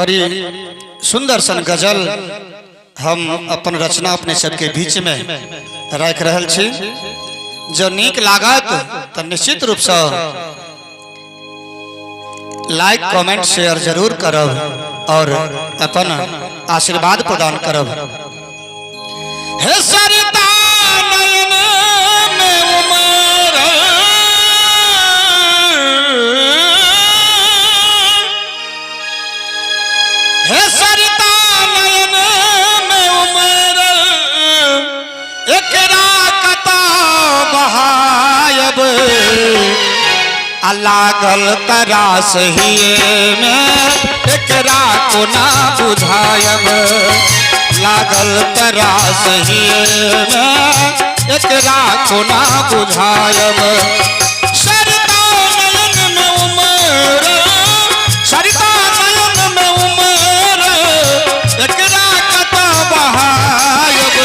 बड़ी सुंदर सन गजल हम अपन रचना अपने सबके बीच में रख रहल छी। जो नीक लागत तो निश्चित रूप से लाइक कमेंट शेयर जरूर करब और अपन आशीर्वाद प्रदान करब। हे सरिता नयन में उमर, हे सरिता नयन में उमर, एकरा कता बहायब लागल तरास हिए में एकरा को ना बुझायब। लागल तरास हिए में एकरा को ना बुझायब। सरिता नयन में उमर, सरिता नयन में उमर, एकरा कता बहायब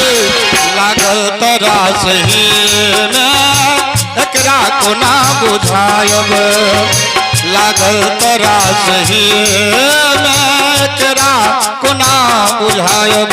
लागल तरास हिए में एकरा को ना बुझायब। लागल तरास हिए में एकरा को ना बुझायब।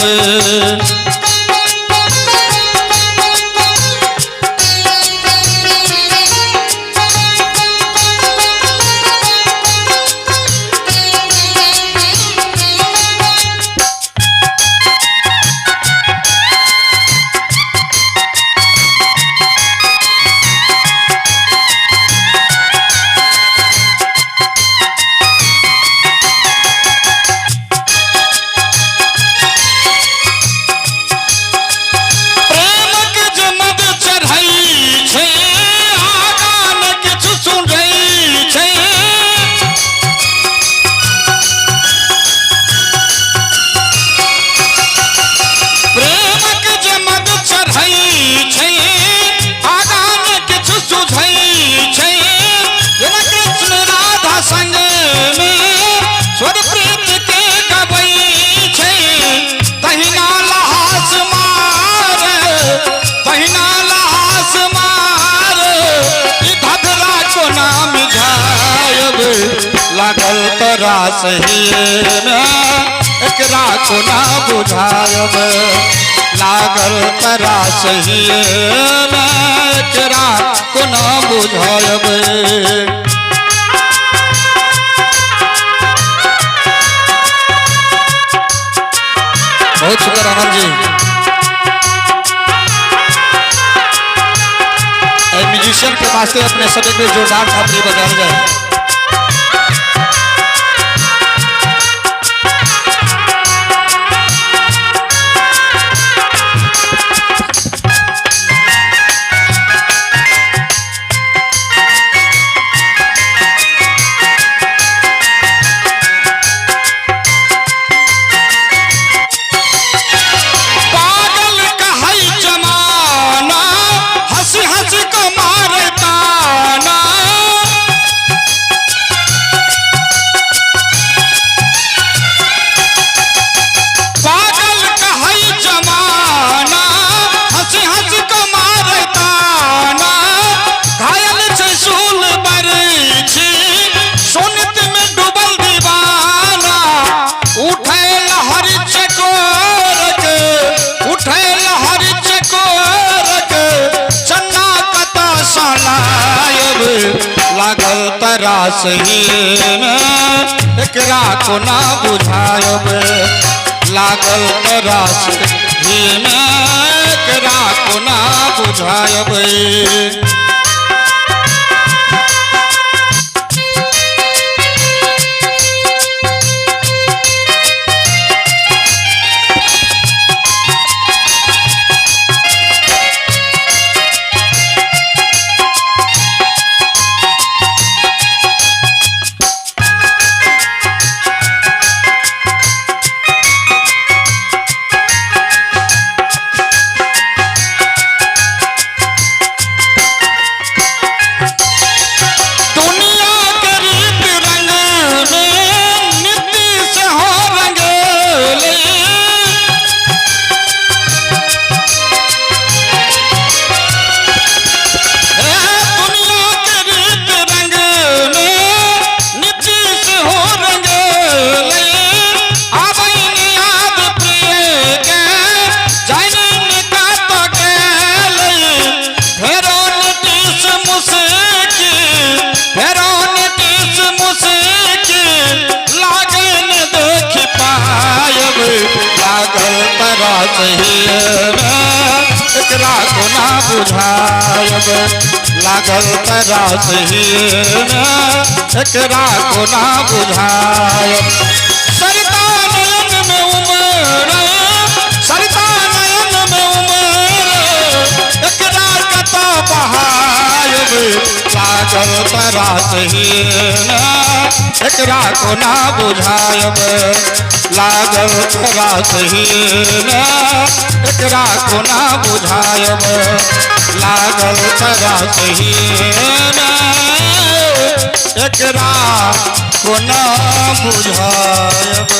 लागल तरास हिए में एकरा को ना बुझायब। लागल तरास हिए में एकरा को ना बुझायब। बहुत शुक्र आनंद जी। म्यूजिशियन के वास्ते अपने सभी को जोरदार थापड़ी बजाया जाए। लागल तरास हिए में एकरा को ना बुझायब। लागल तरास हिए में एकरा को ना बुझायब। बुझायब लागल तरास हीन एकरा कोना बुझायब सरिता नयन में उमर सरिता नयन में उमर एकरा कता बहायब लागल तरास हीन एकरा कोना बुझायब लागल तरास हीन एकरा कोना बुझायब लागल तरास हीन एकरा कोना बुझायब।